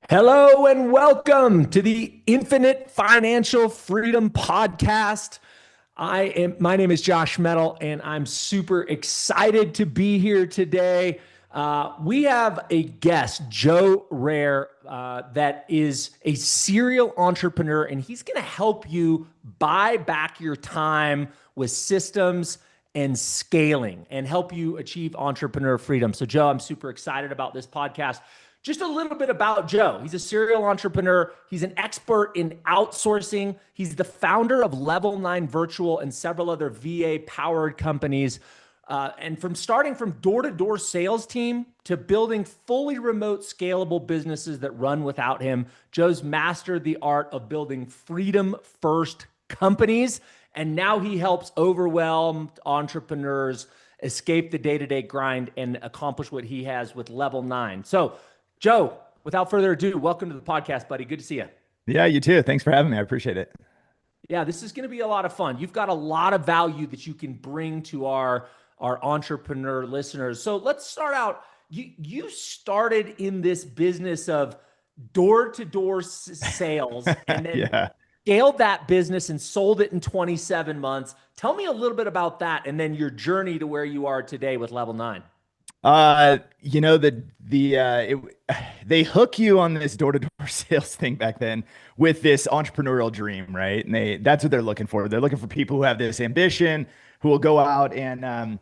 Hello and welcome to the Infinite Financial Freedom Podcast. My name is Josh Metal, and I'm super excited to be here today. We have a guest, Joe Rare, that is a serial entrepreneur, and he's going to help you buy back your time with systems and scaling and help you achieve entrepreneur freedom. So, Joe, I'm super excited about this podcast. Just a little bit about Joe. He's a serial entrepreneur. He's an expert in outsourcing. He's the founder of Level 9 Virtual and several other VA-powered companies. And from starting from door-to-door sales team to building fully remote scalable businesses that run without him, Joe's mastered the art of building freedom-first companies. And now he helps overwhelmed entrepreneurs escape the day-to-day grind and accomplish what he has with Level 9. So, Joe, without further ado, welcome to the podcast, buddy. Good to see you. Yeah, you too. Thanks for having me. I appreciate it. Yeah, this is going to be a lot of fun. You've got a lot of value that you can bring to our entrepreneur listeners. So let's start out. You started in this business of door-to-door sales and then Yeah. scaled that business and sold it in 27 months. Tell me a little bit about that and then your journey to where you are today with Level 9. You know, they hook you on this door-to-door sales thing back then with this entrepreneurial dream, right? And that's what they're looking for. They're looking for people who have this ambition, who will go out and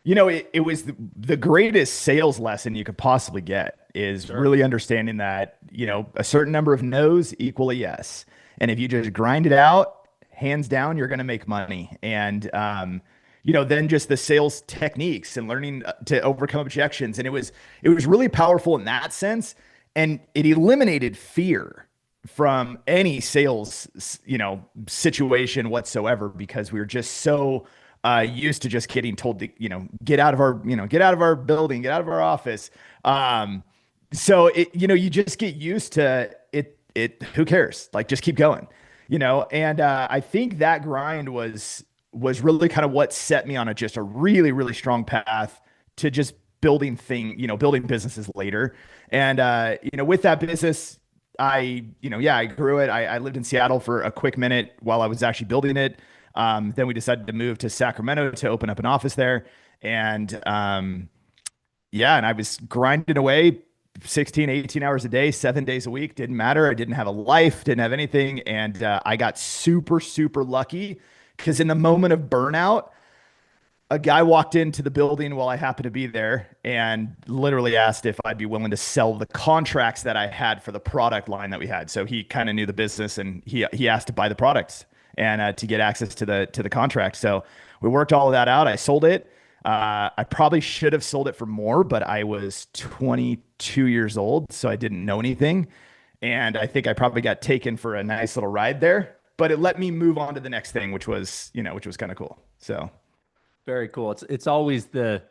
it was the greatest sales lesson you could possibly get is Sure. really understanding that, a certain number of no's equal a yes. And if you just grind it out, hands down, you're going to make money. And then just the sales techniques and learning to overcome objections. And it was really powerful in that sense. And it eliminated fear from any sales, situation whatsoever, because we were just so used to just getting told to, get out of our building, get out of our office. So you just get used to it, who cares? Like, just keep going, and I think that grind was really kind of what set me on just a really, really strong path to just building businesses later. And, with that business, I grew it. I lived in Seattle for a quick minute while I was actually building it. Then we decided to move to Sacramento to open up an office there. And, and I was grinding away 16, 18 hours a day, 7 days a week. Didn't matter. I didn't have a life, didn't have anything. And, I got super, super lucky because in the moment of burnout, a guy walked into the building while I happened to be there and literally asked if I'd be willing to sell the contracts that I had for the product line that we had. So he kind of knew the business and he asked to buy the products and to get access to the contract. So we worked all of that out. I sold it. I probably should have sold it for more, but I was 22 years old, so I didn't know anything. And I think I probably got taken for a nice little ride there. But it let me move on to the next thing, which was kind of cool. So Very cool. It's always the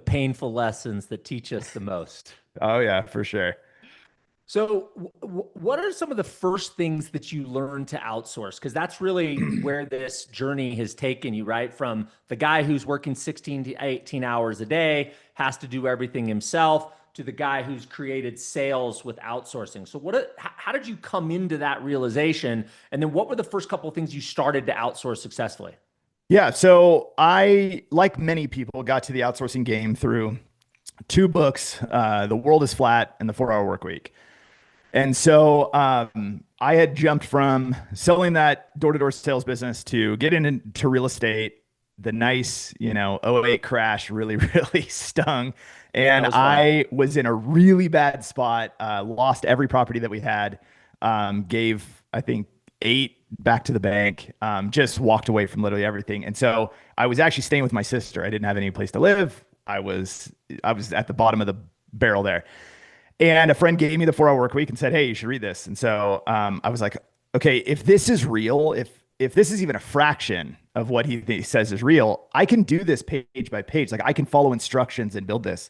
painful lessons that teach us the most. oh yeah, for sure. So what are some of the first things that you learned to outsource? Because that's really where this journey has taken you, right? From the guy who's working 16 to 18 hours a day, has to do everything himself, to the guy who's created sales with outsourcing. So how did you come into that realization? And then what were the first couple of things you started to outsource successfully? Yeah, so I, like many people, got to the outsourcing game through two books, The World is Flat and The 4 Hour Work Week. And so I had jumped from selling that door-to-door sales business to getting into real estate. The nice, '08 crash really, really stung. And I was in a really bad spot, lost every property that we had, gave, I think, 8 back to the bank, just walked away from literally everything. And so I was actually staying with my sister. I didn't have any place to live. I was at the bottom of the barrel there. And a friend gave me the 4 Hour Work Week and said, "Hey, you should read this." And so I was like, okay, if this is real, if this is even a fraction of what he says is real, I can do this page by page. Like, I can follow instructions and build this.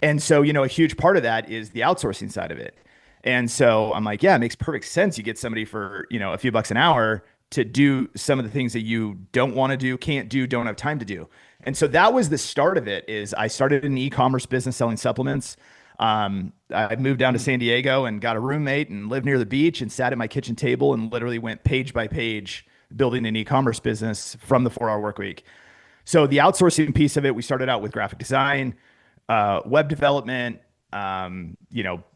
And so, a huge part of that is the outsourcing side of it. And so I'm like, yeah, it makes perfect sense. You get somebody for, a few bucks an hour to do some of the things that you don't want to do, can't do, don't have time to do. And so that was the start of it. Is I started an e-commerce business selling supplements. I moved down to San Diego and got a roommate and lived near the beach and sat at my kitchen table and literally went page by page building an e-commerce business from the 4-hour work week. So the outsourcing piece of it, we started out with graphic design, web development,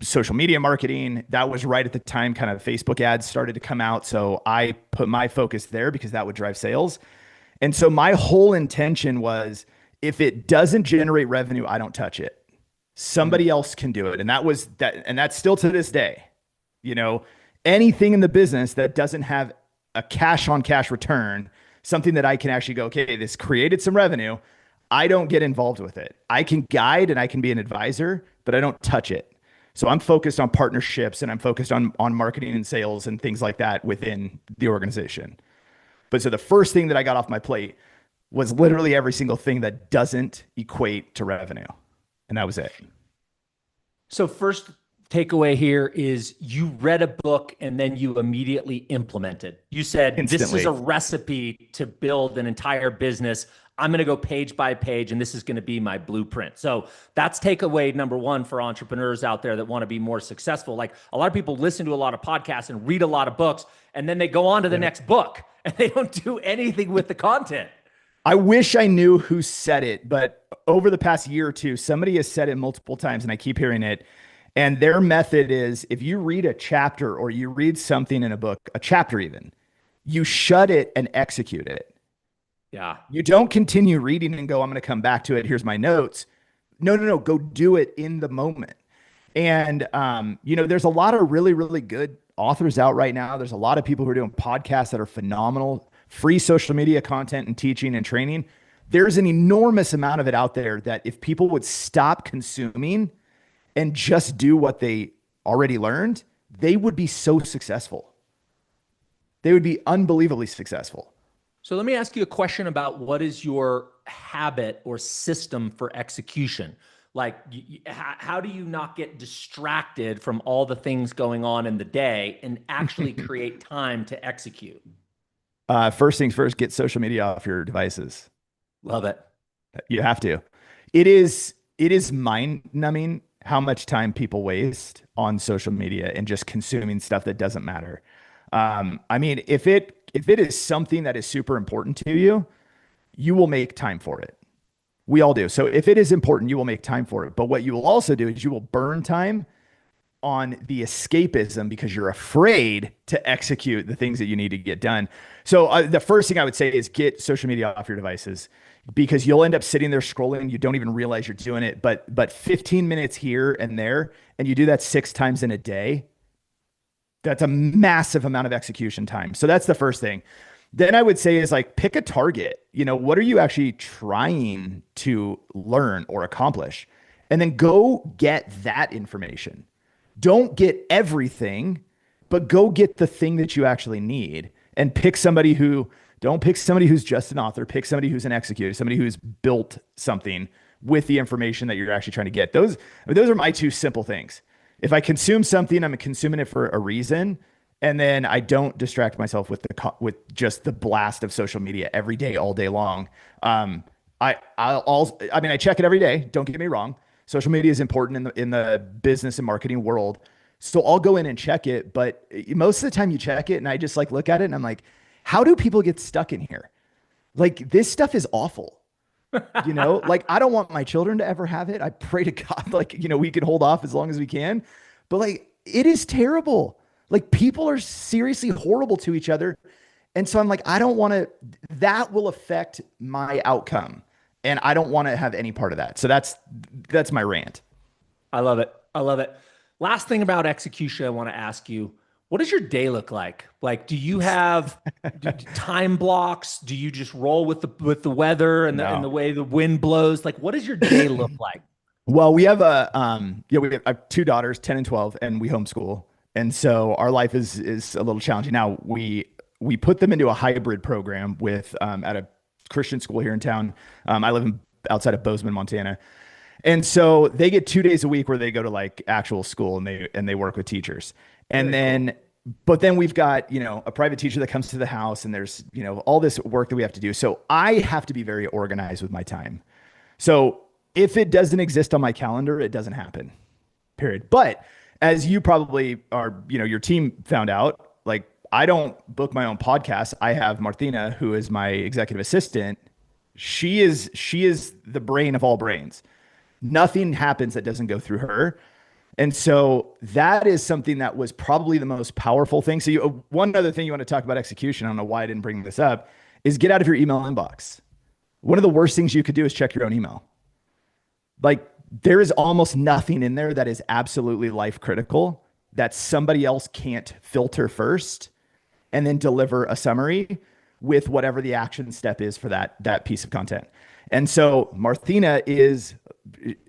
social media marketing. That was right at the time kind of Facebook ads started to come out. So I put my focus there because that would drive sales. And so my whole intention was, if it doesn't generate revenue, I don't touch it. Somebody else can do it. And that was that. And that's still to this day, anything in the business that doesn't have a cash on cash return, something that I can actually go, okay, this created some revenue, I don't get involved with it. I can guide and I can be an advisor, but I don't touch it. So I'm focused on partnerships and I'm focused on marketing and sales and things like that within the organization. But so the first thing that I got off my plate was literally every single thing that doesn't equate to revenue. And that was it. So first takeaway here is you read a book and then you immediately implemented. You said, This is a recipe to build an entire business. I'm going to go page by page and this is going to be my blueprint. So that's takeaway number one for entrepreneurs out there that want to be more successful. Like, a lot of people listen to a lot of podcasts and read a lot of books, and then they go on to the next book and they don't do anything with the content. I wish I knew who said it, but over the past year or two, somebody has said it multiple times and I keep hearing it. And their method is, if you read a chapter or you read something in a book, a chapter even, you shut it and execute it. Yeah. You don't continue reading and go, I'm going to come back to it. Here's my notes. No. Go do it in the moment. And, there's a lot of really, really good authors out right now. There's a lot of people who are doing podcasts that are phenomenal, free social media content and teaching and training. There's an enormous amount of it out there that if people would stop consuming and just do what they already learned, they would be so successful. They would be unbelievably successful. So let me ask you a question about what is your habit or system for execution? Like, how do you not get distracted from all the things going on in the day and actually create time to execute? First things first, get social media off your devices. Love it. You have to. It is mind numbing how much time people waste on social media and just consuming stuff that doesn't matter. If it is something that is super important to you, you will make time for it. We all do. So if it is important, you will make time for it. But what you will also do is you will burn time on the escapism because you're afraid to execute the things that you need to get done. So the first thing I would say is get social media off your devices, because you'll end up sitting there scrolling. You don't even realize you're doing it, but 15 minutes here and there, and you do that 6 times in a day. That's a massive amount of execution time. So that's the first thing. Then I would say is like, pick a target. What are you actually trying to learn or accomplish? And then go get that information. Don't get everything, but go get the thing that you actually need, and don't pick somebody who's just an author, pick somebody who's an executor, somebody who's built something with the information that you're actually trying to get. Those are my 2 simple things. If I consume something, I'm consuming it for a reason. And then I don't distract myself with just the blast of social media every day, all day long. I check it every day. Don't get me wrong. Social media is important in the business and marketing world. So I'll go in and check it. But most of the time you check it and I just look at it and I'm like, how do people get stuck in here? Like, this stuff is awful. I don't want my children to ever have it. I pray to God, we can hold off as long as we can, but it is terrible. People are seriously horrible to each other. And so I'm like, I don't want to, that will affect my outcome. And I don't want to have any part of that. So that's my rant. I love it. Last thing about execution, I want to ask you, what does your day look like? Do you have time blocks? Do you just roll with the weather and the way the wind blows? What does your day look like? Well, we have I have 2 daughters, 10 and 12, and we homeschool. And so our life is a little challenging. Now we put them into a hybrid program with at a Christian school here in town. I live outside of Bozeman, Montana. And so they get 2 days a week where they go to actual school and they work with teachers. And but then we've got, a private teacher that comes to the house, and there's, all this work that we have to do. So I have to be very organized with my time. So if it doesn't exist on my calendar, it doesn't happen. period. But as you probably are, your team found out, like, I don't book my own podcast. I have Martina, who is my executive assistant. She is the brain of all brains. Nothing happens that doesn't go through her. And so that is something that was probably the most powerful thing. So one other thing you want to talk about execution, I don't know why I didn't bring this up, is get out of your email inbox. One of the worst things you could do is check your own email. Like, there is almost nothing in there that is absolutely life critical that somebody else can't filter first and then deliver a summary with whatever the action step is for that piece of content. And so Martina is,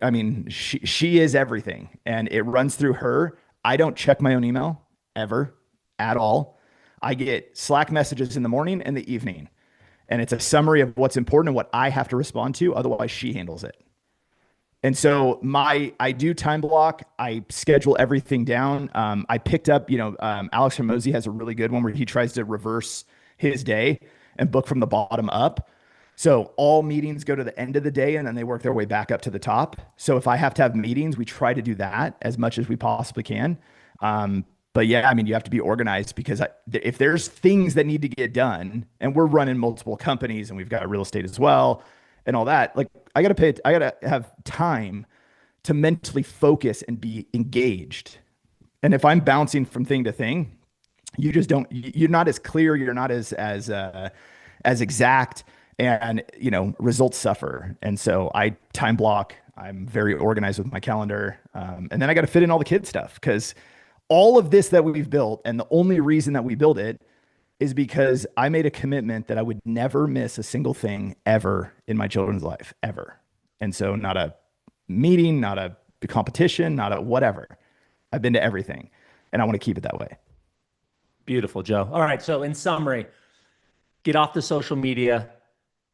I mean, she is everything, and it runs through her. I don't check my own email ever at all. I get Slack messages in the morning and the evening, and it's a summary of what's important and what I have to respond to. Otherwise, she handles it. And so I do time block. I schedule everything down. I picked up, Alex Hormozi has a really good one where he tries to reverse his day and book from the bottom up. So all meetings go to the end of the day and then they work their way back up to the top. So if I have to have meetings, we try to do that as much as we possibly can. But yeah, I mean, you have to be organized, because if there's things that need to get done, and we're running multiple companies and we've got real estate as well and all that, like, I got to have time to mentally focus and be engaged. And if I'm bouncing from thing to thing, you're not as clear, you're not as exact, and results suffer. And so I time block. I'm very organized with my calendar. And then I got to fit in all the kid stuff, because all of this that we've built, and the only reason that we build it is because I made a commitment that I would never miss a single thing ever in my children's life, ever. And so not a meeting, not a competition, not a whatever. I've been to everything, and I want to keep it that way. Beautiful, Joe. All right. So in summary, get off the social media,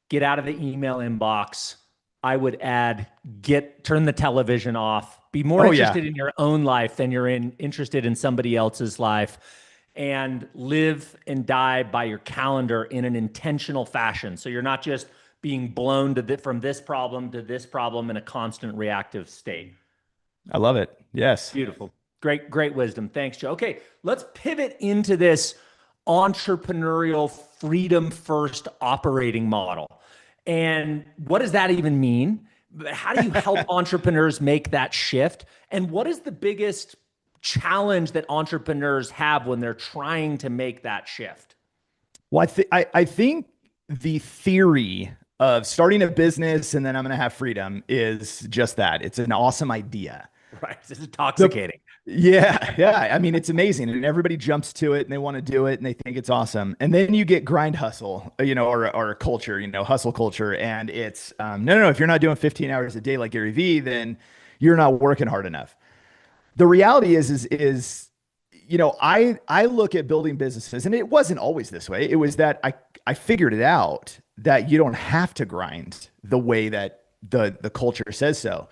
get out of the email inbox. I would add, turn the television off, be more interested in your own life than you're interested in somebody else's life, and live and die by your calendar in an intentional fashion. So you're not just being blown from this problem to this problem in a constant reactive state. I love it. Yes. Beautiful. Great wisdom. Thanks, Joe. Okay, let's pivot into this entrepreneurial freedom first operating model. And what does that even mean? How do you help entrepreneurs make that shift? And what is the biggest challenge that entrepreneurs have when they're trying to make that shift? Well, I think the theory of starting a business and then I'm going to have freedom is just that. It's an awesome idea. Right. It's intoxicating. Yeah. I mean, it's amazing, and everybody jumps to it and they want to do it and they think it's awesome. And then you get grind hustle, or a culture, hustle culture. And it's, no. If you're not doing 15 hours a day like Gary Vee, then you're not working hard enough. The reality is, I look at building businesses, and it wasn't always this way. It was that I figured it out that you don't have to grind the way that the culture says so.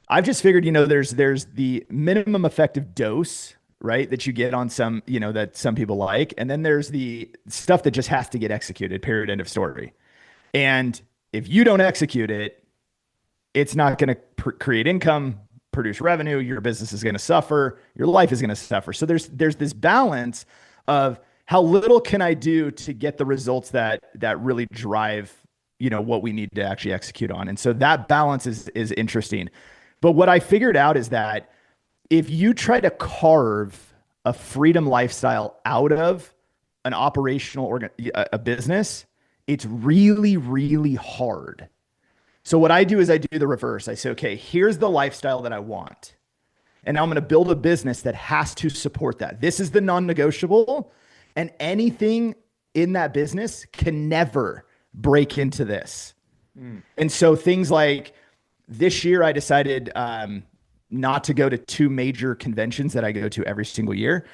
I've just figured, there's the minimum effective dose, right, that you get on some, that some people like. And then there's the stuff that just has to get executed, period, end of story. And if you don't execute it, it's not going to create income, produce revenue. Your business is going to suffer. Your life is going to suffer. So there's this balance of how little can I do to get the results that really drive, what we need to actually execute on. And so that balance is interesting. But what I figured out is that if you try to carve a freedom lifestyle out of an operational a business, it's really, really hard. So what I do is I do the reverse. I say, okay, here's the lifestyle that I want. And now I'm going to build a business that has to support that. This is the non-negotiable, and anything in that business can never break into this. And so things like, this year, I decided not to go to 2 major conventions that I go to every single year,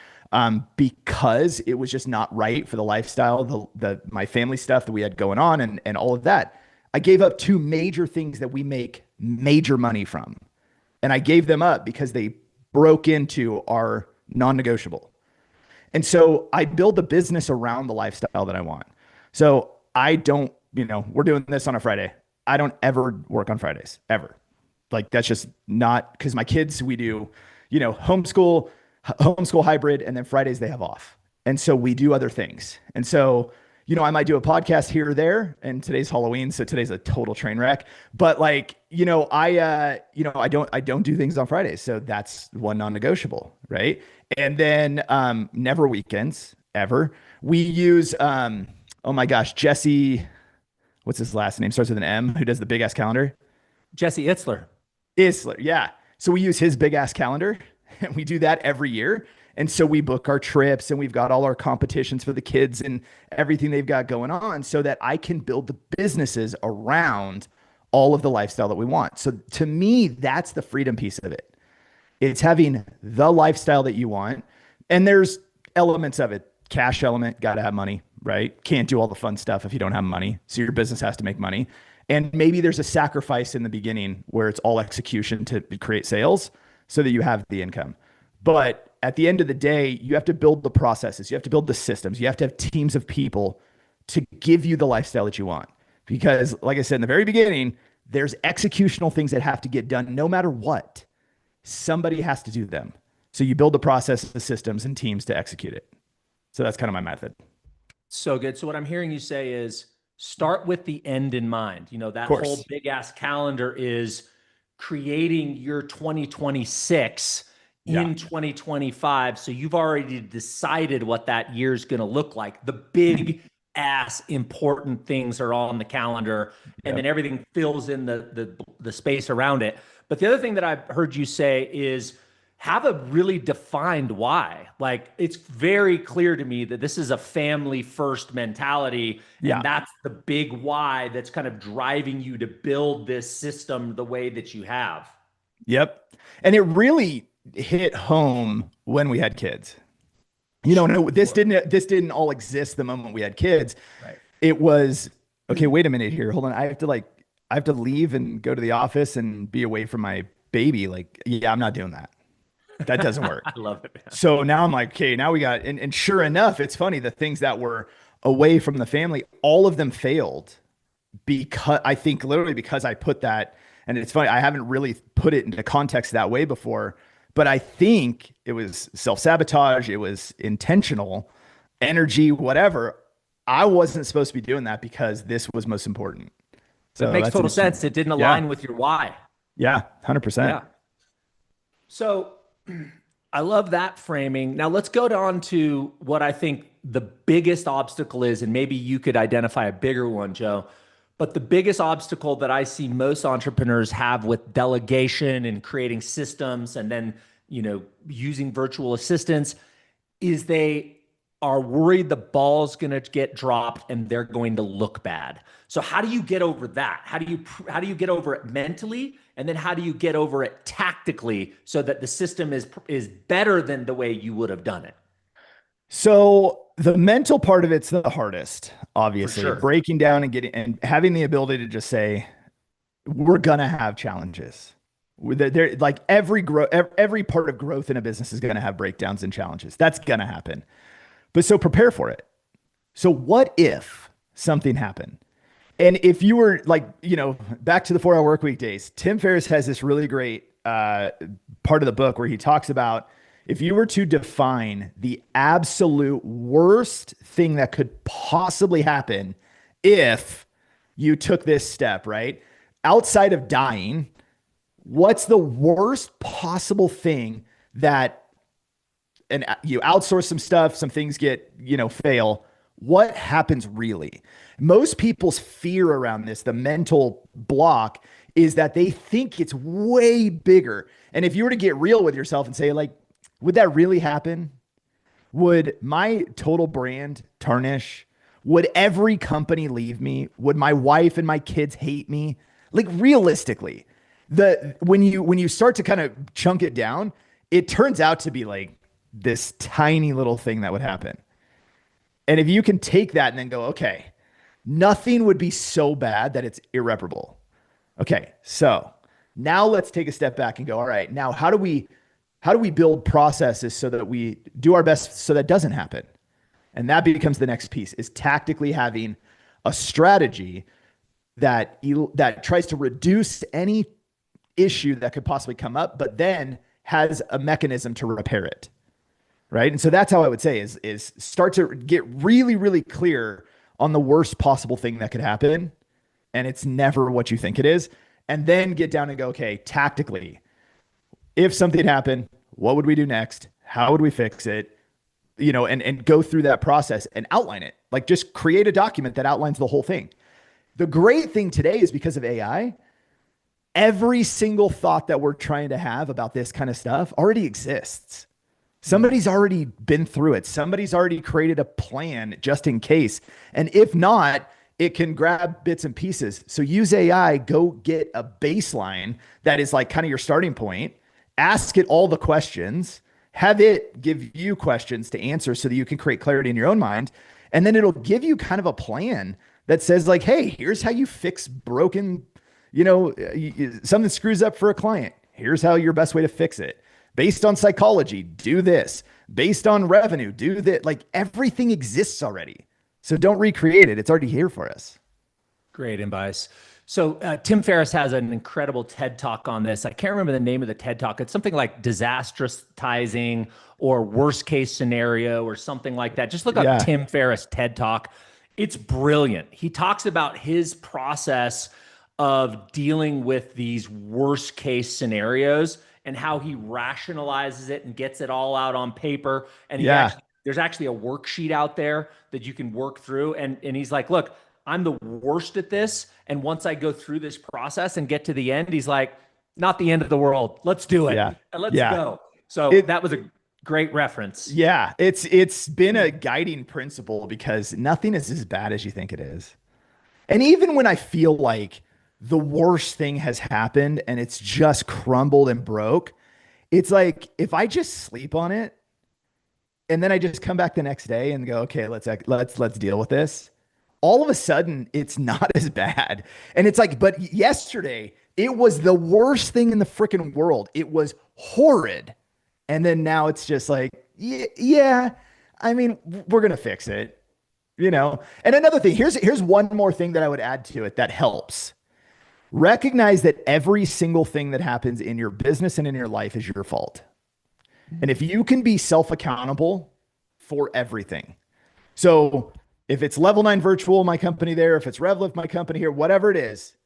because it was just not right for the lifestyle, my family stuff that we had going on, and all of that. I gave up 2 major things that we make major money from, and I gave them up because they broke into our non-negotiable. And so I build a business around the lifestyle that I want. So I don't, we're doing this on a Friday. I don't ever work on Fridays, ever. Like, that's just not, because my kids, we do, homeschool hybrid, and then Fridays they have off. And so we do other things. And so, I might do a podcast here or there, and today's Halloween, so today's a total train wreck. But like, I don't do things on Fridays, so that's one non-negotiable, right? And then never weekends ever. We use oh my gosh, Jesse, what's his last name? Starts with an M. Who does the big ass calendar? Jesse Itzler. Isler, yeah. So we use his big ass calendar, and we do that every year. And so we book our trips, and we've got all our competitions for the kids and everything they've got going on, so that I can build the businesses around all of the lifestyle that we want. So to me, that's the freedom piece of it. It's having the lifestyle that you want. And there's elements of it. Cash element, got to have money, right? Can't do all the fun stuff if you don't have money. So your business has to make money. And maybe there's a sacrifice in the beginning where it's all execution to create sales so that you have the income. But at the end of the day, you have to build the processes. You have to build the systems. You have to have teams of people to give you the lifestyle that you want. Because like I said in the very beginning, there's executional things that have to get done no matter what. Somebody has to do them. So you build the process, the systems, and teams to execute it. So that's kind of my method. So good. So what I'm hearing you say is start with the end in mind. That whole big ass calendar is creating your 2026 in 2025. So you've already decided what that year's going to look like. The big ass important things are on the calendar, and then everything fills in the space around it. But the other thing that I've heard you say is have a really defined why. Like, it's very clear to me that this is a family first mentality. And that's the big why that's kind of driving you to build this system the way that you have. Yep. And it really hit home when we had kids. No, this didn't all exist the moment we had kids. Right. It was, okay, wait a minute here. Hold on. I have to leave and go to the office and be away from my baby. Like, yeah, I'm not doing that. That doesn't work. I love it, man. So now I'm like, okay, now we got, and sure enough, it's funny. The things that were away from the family, all of them failed because I put that, and it's funny, I haven't really put it into context that way before, but I think it was self-sabotage. It was intentional energy, whatever. I wasn't supposed to be doing that because this was most important. So it makes total sense. It didn't align with your why. Yeah. 100%. Yeah. So I love that framing. Now let's go on to what I think the biggest obstacle is, and maybe you could identify a bigger one, Joe. But the biggest obstacle that I see most entrepreneurs have with delegation and creating systems and then, using virtual assistants is they are worried the ball's going to get dropped and they're going to look bad. So how do you get over that? How do you get over it mentally? And then how do you get over it tactically so that the system is better than the way you would have done it? So the mental part of it's the hardest, obviously. For sure. Breaking down and having the ability to just say, we're going to have challenges. They're like every part of growth in a business is going to have breakdowns and challenges. That's going to happen. But so prepare for it. So what if something happened? And if you were like, back to the 4-hour work week days, Tim Ferriss has this really great part of the book where he talks about if you were to define the absolute worst thing that could possibly happen if you took this step, right? Outside of dying, what's the worst possible thing that, and you outsource some stuff, some things get, fail. What happens really? Most people's fear around this, the mental block, is that they think it's way bigger. And if you were to get real with yourself and say, like, would that really happen? Would my total brand tarnish? Would every company leave me? Would my wife and my kids hate me? Like, realistically, when you start to kind of chunk it down, it turns out to be like this tiny little thing that would happen. And if you can take that and then go, okay, nothing would be so bad that it's irreparable. Okay, so now let's take a step back and go, all right, now how do we build processes so that we do our best so that doesn't happen? And that becomes the next piece, is tactically having a strategy that tries to reduce any issue that could possibly come up, but then has a mechanism to repair it. Right. And so that's how I would say is start to get really, really clear on the worst possible thing that could happen. And it's never what you think it is. And then get down and go, okay, tactically, if something happened, what would we do next? How would we fix it? And go through that process and outline it. Like just create a document that outlines the whole thing. The great thing today is because of AI, every single thought that we're trying to have about this kind of stuff already exists. Somebody's already been through it. Somebody's already created a plan just in case. And if not, it can grab bits and pieces. So use AI, go get a baseline that is like kind of your starting point, ask it all the questions, have it give you questions to answer so that you can create clarity in your own mind. And then it'll give you kind of a plan that says like, hey, here's how you fix broken, something screws up for a client. Here's how your best way to fix it. Based on psychology, do this. Based on revenue, do that. Like everything exists already. So don't recreate it. It's already here for us. Great advice. So Tim Ferriss has an incredible TED Talk on this. I can't remember the name of the TED Talk. It's something like disastrous-tizing or worst case scenario or something like that. Just look up Tim Ferriss TED Talk. It's brilliant. He talks about his process of dealing with these worst case scenarios and how he rationalizes it and gets it all out on paper. And there's actually a worksheet out there that you can work through. And he's like, look, I'm the worst at this. And once I go through this process and get to the end, he's like, not the end of the world. Let's do it. Yeah. And let's go. So that was a great reference. Yeah. It's been a guiding principle because nothing is as bad as you think it is. And even when I feel like the worst thing has happened and it's just crumbled and broke, it's like, if I just sleep on it and then I just come back the next day and go, okay, let's deal with this. All of a sudden it's not as bad. And it's like, but yesterday it was the worst thing in the freaking world. It was horrid. And then now it's just like, yeah, I mean, we're going to fix it, And another thing, here's one more thing that I would add to it that helps. Recognize that every single thing that happens in your business and in your life is your fault. And if you can be self-accountable for everything. So if it's Level 9 Virtual, my company there, if it's RevLift, my company here, whatever it is,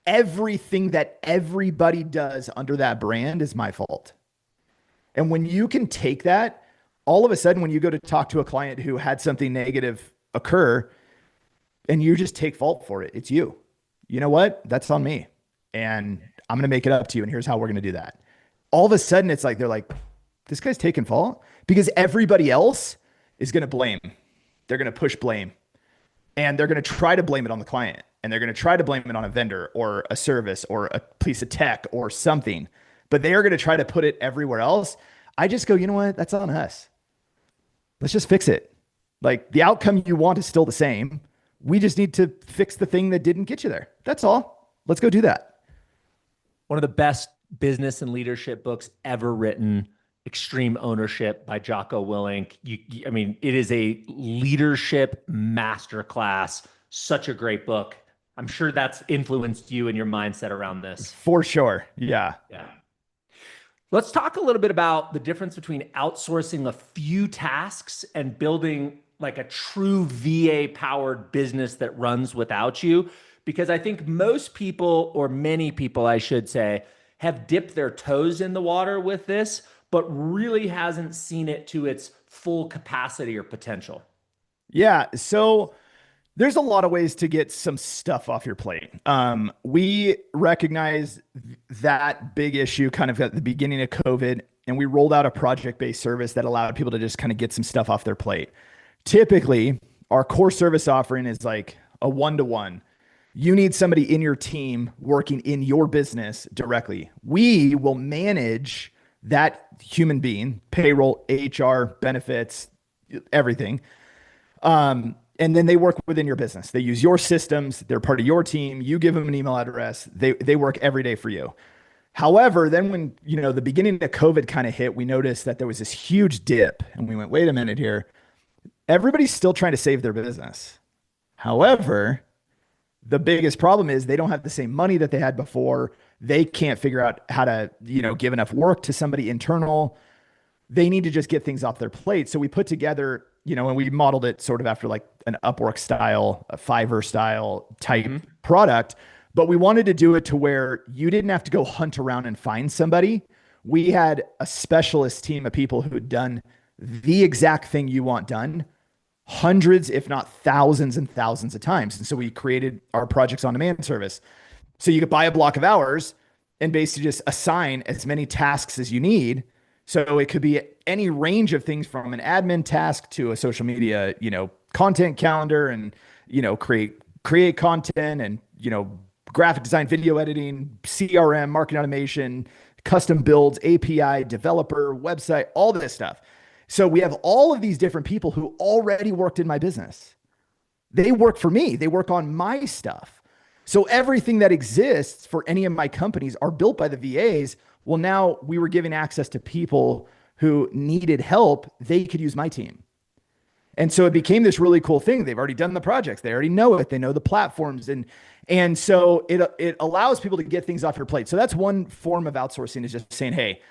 everything that everybody does under that brand is my fault. And when you can take that, all of a sudden, when you go to talk to a client who had something negative occur and you just take fault for it, it's you. You know what? That's on me. And I'm going to make it up to you. And here's how we're going to do that. All of a sudden, it's like, they're like, this guy's taking fault because everybody else is going to blame. They're going to push blame and they're going to try to blame it on the client and they're going to try to blame it on a vendor or a service or a piece of tech or something, but they are going to try to put it everywhere else. I just go, you know what? That's on us. Let's just fix it. Like the outcome you want is still the same. We just need to fix the thing that didn't get you there. That's all. Let's go do that. One of the best business and leadership books ever written, Extreme Ownership by Jocko Willink. It is a leadership masterclass. Such a great book. I'm sure that's influenced you and your mindset around this. For sure. Yeah. Let's talk a little bit about the difference between outsourcing a few tasks and building like a true VA powered business that runs without you. Because I think most people, or many people, I should say, have dipped their toes in the water with this, but really hasn't seen it to its full capacity or potential. Yeah. So there's a lot of ways to get some stuff off your plate. We recognize that big issue kind of at the beginning of COVID, and we rolled out a project-based service that allowed people to just kind of get some stuff off their plate. Typically, our core service offering is like a one-to-one. You need somebody in your team working in your business directly. We will manage that human being, payroll, HR, benefits, everything. And then they work within your business. They use your systems. They're part of your team. You give them an email address. They work every day for you. However, then when, the beginning of COVID kind of hit, we noticed that there was this huge dip and we went, wait a minute here. Everybody's still trying to save their business. However, The biggest problem is they don't have the same money that they had before. They can't figure out how to, give enough work to somebody internal. They need to just get things off their plate. So we put together, and we modeled it sort of after like an Upwork style, a Fiverr style type product, but we wanted to do it to where you didn't have to go hunt around and find somebody. We had a specialist team of people who had done the exact thing you want done hundreds, if not thousands and thousands of times. And so we created our projects on demand service. So you could buy a block of hours and basically just assign as many tasks as you need. So it could be any range of things from an admin task to a social media, content calendar and, create content and, graphic design, video editing, CRM, marketing automation, custom builds, API, developer, website, all this stuff. So we have all of these different people who already worked in my business. They work for me. They work on my stuff. So everything that exists for any of my companies are built by the VAs. Well, now we were giving access to people who needed help. They could use my team. And so it became this really cool thing. They've already done the projects. They already know it. They know the platforms. And so it allows people to get things off your plate. So that's one form of outsourcing, is just saying, hey,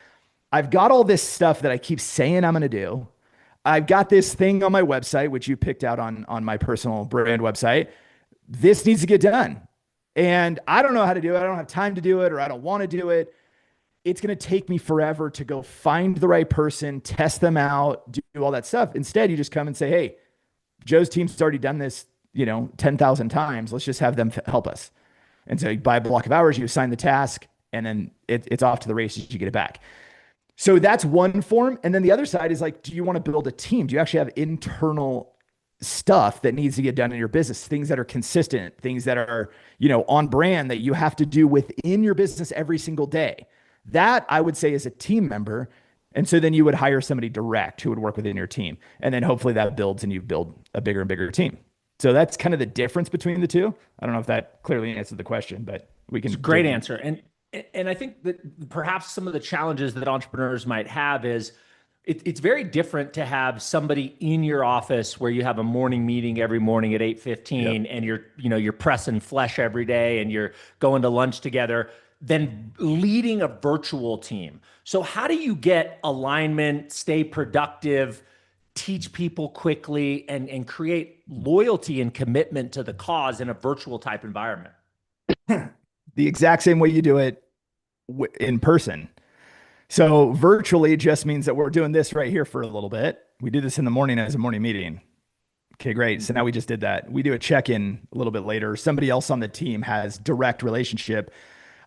I've got all this stuff that I keep saying I'm going to do. I've got this thing on my website, which you picked out on my personal brand website. This needs to get done. And I don't know how to do it. I don't have time to do it, or I don't want to do it. It's going to take me forever to go find the right person, test them out, do all that stuff. Instead, you just come and say, hey, Joe's team's already done this, 10,000 times. Let's just have them help us. And so you buy a block of hours, you assign the task, and then it's off to the races. You get it back. So that's one form. And then the other side is like, do you want to build a team? Do you actually have internal stuff that needs to get done in your business? Things that are consistent, things that are, on brand that you have to do within your business every single day. That I would say is a team member. And so then you would hire somebody direct who would work within your team. And then hopefully that builds and you build a bigger and bigger team. So that's kind of the difference between the two. I don't know if that clearly answered the question, but we can. It's a great answer. And I think that perhaps some of the challenges that entrepreneurs might have is it's very different to have somebody in your office where you have a morning meeting every morning at 8:15 and you're pressing flesh every day and you're going to lunch together, than leading a virtual team. So how do you get alignment, stay productive, teach people quickly, and create loyalty and commitment to the cause in a virtual type environment? The exact same way you do it in person. So virtually just means that we're doing this right here for a little bit. We do this in the morning as a morning meeting. Okay, great. So now we just did that. We do a check-in a little bit later. Somebody else on the team has direct relationship.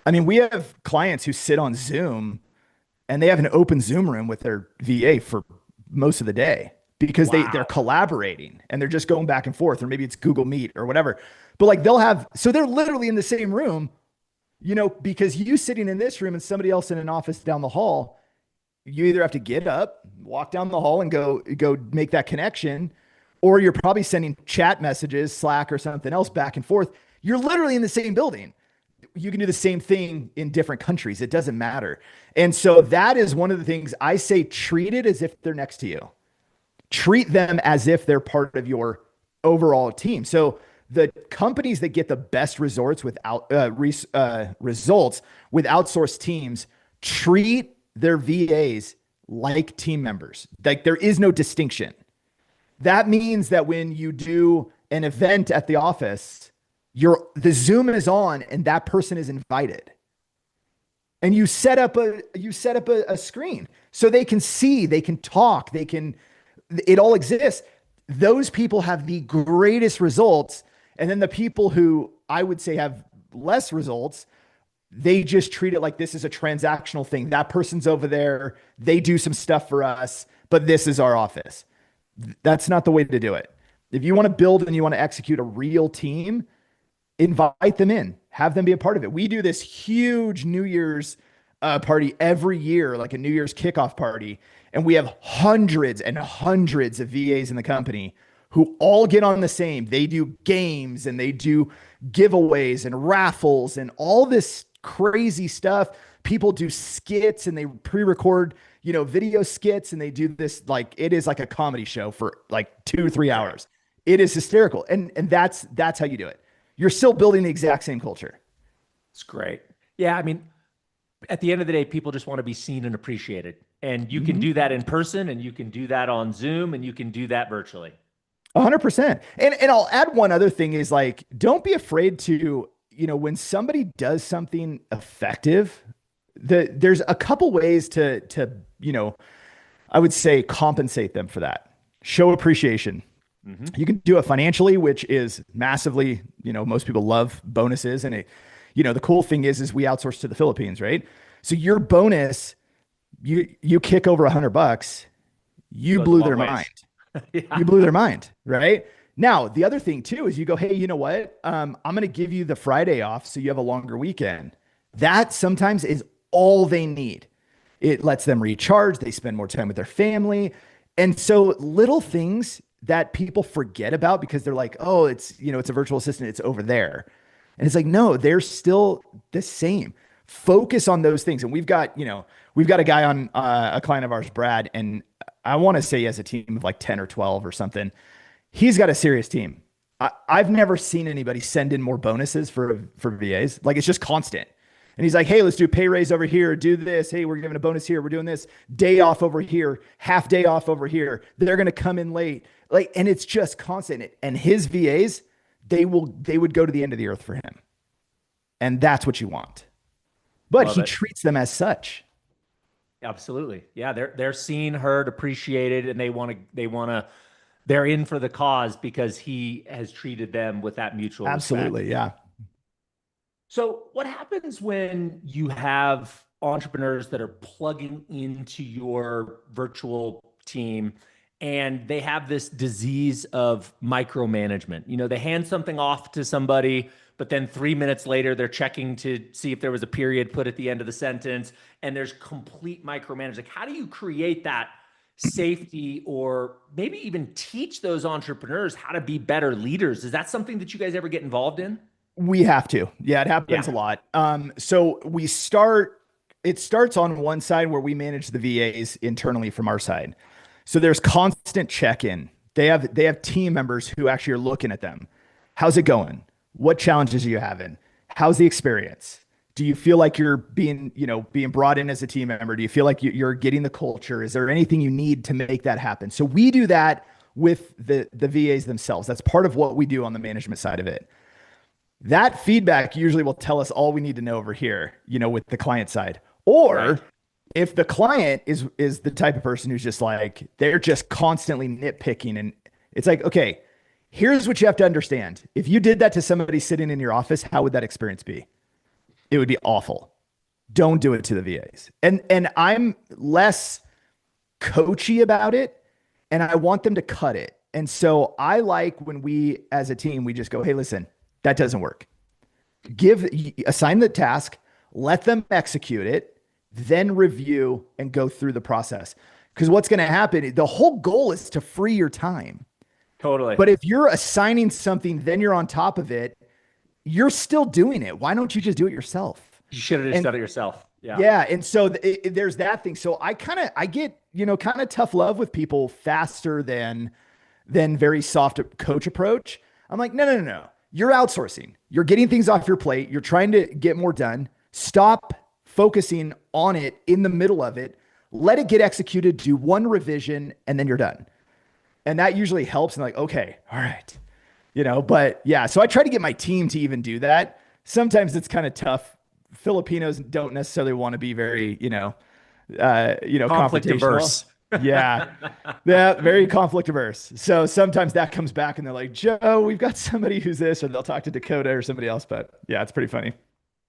I mean, we have clients who sit on Zoom and they have an open Zoom room with their VA for most of the day because they're collaborating and they're just going back and forth, or maybe it's Google Meet or whatever. But like so they're literally in the same room, because you sitting in this room and somebody else in an office down the hall, you either have to get up, walk down the hall and go make that connection, or you're probably sending chat messages, Slack or something else back and forth. You're literally in the same building. You can do the same thing in different countries. It doesn't matter. And so that is one of the things I say, treat it as if they're next to you. Treat them as if they're part of your overall team. So the companies that get the best results with outsourced teams treat their VAs like team members. Like there is no distinction. That means that when you do an event at the office, the Zoom is on and that person is invited. And you set up a screen so they can see, they can talk, it all exists. Those people have the greatest results. And then the people who I would say have less results, they just treat it like this is a transactional thing. That person's over there. They do some stuff for us, but this is our office. That's not the way to do it. If you want to build and you want to execute a real team, invite them in, have them be a part of it. We do this huge New Year's party every year, like a New Year's kickoff party. And we have hundreds and hundreds of VAs in the company who all get on the same. They do games and they do giveaways and raffles and all this crazy stuff. People do skits and they pre-record, video skits, and they do this like it is like a comedy show for like 2 or 3 hours. It is hysterical. And that's how you do it. you're still building the exact same culture. It's great. Yeah. I mean, at the end of the day, people just want to be seen and appreciated. And you can do that in person, and you can do that on Zoom, and you can do that virtually. 100%. And I'll add one other thing is like, don't be afraid to, when somebody does something effective, there's a couple ways to, I would say compensate them for that. Show appreciation. You can do it financially, which is massively, most people love bonuses. And the cool thing is we outsource to the Philippines, right? So your bonus, you kick over $100, you blew their mind. You blew their mind, right? Now, the other thing too is you go, hey, you know what? I'm going to give you the Friday off so you have a longer weekend. That sometimes is all they need. It lets them recharge. They spend more time with their family. And so little things that people forget about because they're like, oh, it's a virtual assistant. It's over there. And it's like, no, they're still the same. Focus on those things. And we've got a guy on a client of ours, Brad, and I want to say he has a team of like 10 or 12 or something. He's got a serious team. I've never seen anybody send in more bonuses for VAs. Like, it's just constant. And he's like, hey, let's do a pay raise over here. Do this. Hey, we're giving a bonus here. We're doing this. Day off over here. Half day off over here. They're going to come in late. Like, and it's just constant. And his VAs, they would go to the end of the earth for him. And that's what you want. But he treats them as such. Absolutely. Yeah. They're seen, heard, appreciated, and they're in for the cause because he has treated them with that mutual Absolutely. respect. Yeah. So what happens when you have entrepreneurs that are plugging into your virtual team and they have this disease of micromanagement? They hand something off to somebody, but then 3 minutes later, they're checking to see if there was a period put at the end of the sentence, and there's complete micromanagement. Like, how do you create that safety, or maybe even teach those entrepreneurs how to be better leaders? Is that something that you guys ever get involved in? We have to. Yeah, it happens a lot. So it starts on one side where we manage the VAs internally from our side. So there's constant check-in. They have team members who actually are looking at them. How's it going? What challenges are you having? How's the experience? Do you feel like you're being brought in as a team member? Do you feel like you're getting the culture? Is there anything you need to make that happen? So we do that with the VAs themselves. That's part of what we do on the management side of it. That feedback usually will tell us all we need to know over here, with the client side. Or right. If the client is the type of person who's just like, they're just constantly nitpicking, and it's like, okay, here's what you have to understand. If you did that to somebody sitting in your office, how would that experience be? It would be awful. Don't do it to the VAs. And I'm less coachy about it, and I want them to cut it. And so I like when we, as a team, we just go, hey, listen, that doesn't work. Assign the task, let them execute it, then review and go through the process. Because what's going to happen, the whole goal is to free your time. Totally. But if you're assigning something, then you're on top of it, you're still doing it. Why don't you just do it yourself? You should have just done it yourself. Yeah. Yeah. And so there's that thing. So I get, kind of tough love with people faster than very soft coach approach. I'm like, no. You're outsourcing. You're getting things off your plate. You're trying to get more done. Stop focusing on it in the middle of it. Let it get executed, do one revision, and then you're done. And that usually helps. And like, okay, all right. But yeah, so I try to get my team to even do that. Sometimes it's kind of tough. Filipinos don't necessarily want to be very, conflict averse. Yeah. Yeah. Very conflict averse. So sometimes that comes back and they're like, Joe, we've got somebody who's this, or they'll talk to Dakota or somebody else. But yeah, it's pretty funny.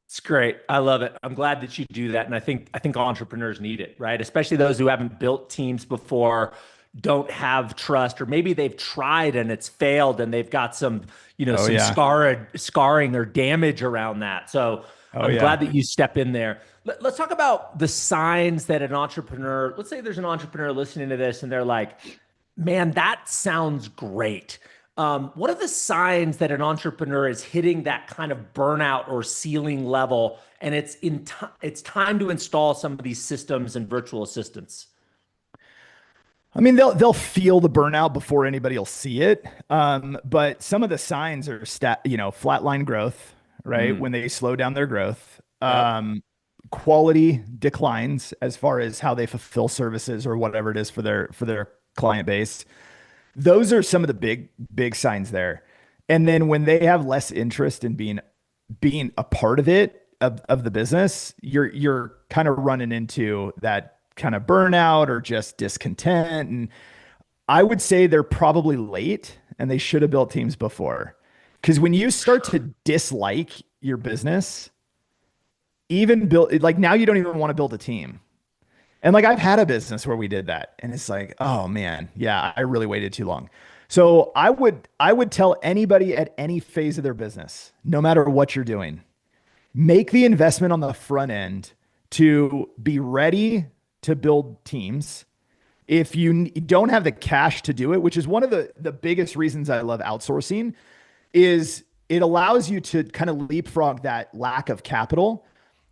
It's great. I love it. I'm glad that you do that. And I think entrepreneurs need it, right? Especially those who haven't built teams before, don't have trust, or maybe they've tried and it's failed and they've got some, scarring or damage around that. So I'm glad that you step in there. Let's talk about the signs that an entrepreneur, let's say there's an entrepreneur listening to this and they're like, man, that sounds great. What are the signs that an entrepreneur is hitting that kind of burnout or ceiling level, and it's time to install some of these systems and virtual assistants? I mean, they'll feel the burnout before anybody will see it. But some of the signs are flatline growth, right? When they slow down their growth, Yep. quality declines as far as how they fulfill services or whatever it is for their client base. Those are some of the big signs there. And then when they have less interest in being a part of of the business, you're kind of running into that kind of burnout or just discontent. And I would say they're probably late and they should have built teams before. Because when you start to dislike your business, even build like now you don't even want to build a team. And like I've had a business where we did that and it's like, oh man, yeah, I really waited too long. So I would tell anybody at any phase of their business, no matter what you're doing, make the investment on the front end to be ready to build teams. If you don't have the cash to do it, which is one of the biggest reasons I love outsourcing, is it allows you to kind of leapfrog that lack of capital.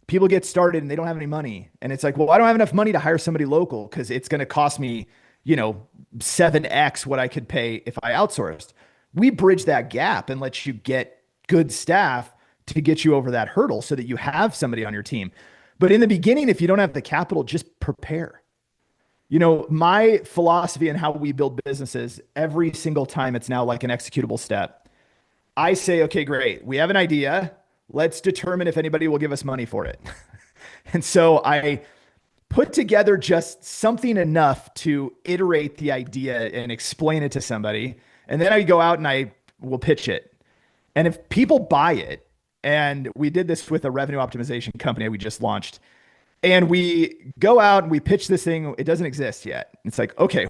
People get started and they don't have any money. And it's like, well, I don't have enough money to hire somebody local because it's going to cost me, 7x what I could pay if I outsourced. We bridge that gap and let you get good staff to get you over that hurdle so that you have somebody on your team. But in the beginning, if you don't have the capital, just prepare. My philosophy and how we build businesses, every single time it's now like an executable step. I say, okay, great. We have an idea. Let's determine if anybody will give us money for it. And so I put together just something enough to iterate the idea and explain it to somebody. And then I go out and I will pitch it. And if people buy it, and we did this with a revenue optimization company we just launched, and we go out and we pitch this thing, it doesn't exist yet. It's like, okay,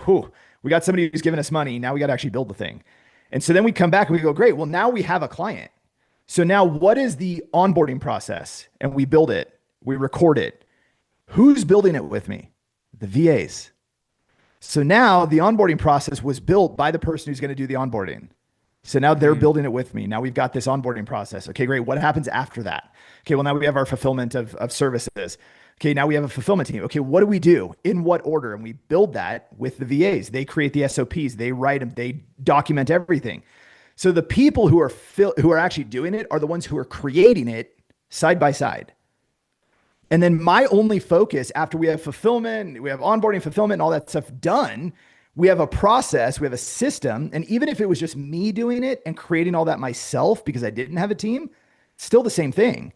we got somebody who's giving us money. Now we got to actually build the thing. And so then we come back and we go, great. Well, now we have a client. So now what is the onboarding process? And we build it, we record it. Who's building it with me? The VAs. So now the onboarding process was built by the person who's going to do the onboarding. So now they're building it with me. Now we've got this onboarding process. Okay, great. What happens after that? Okay, well, now we have our fulfillment of services. Okay, now we have a fulfillment team. Okay, what do we do? In what order? And we build that with the VAs. They create the SOPs. They write them. They document everything. So the people who are actually doing it are the ones who are creating it side by side. And then my only focus after we have fulfillment, we have onboarding, fulfillment, and all that stuff done, we have a process, we have a system. And even if it was just me doing it and creating all that myself because I didn't have a team, still the same thing.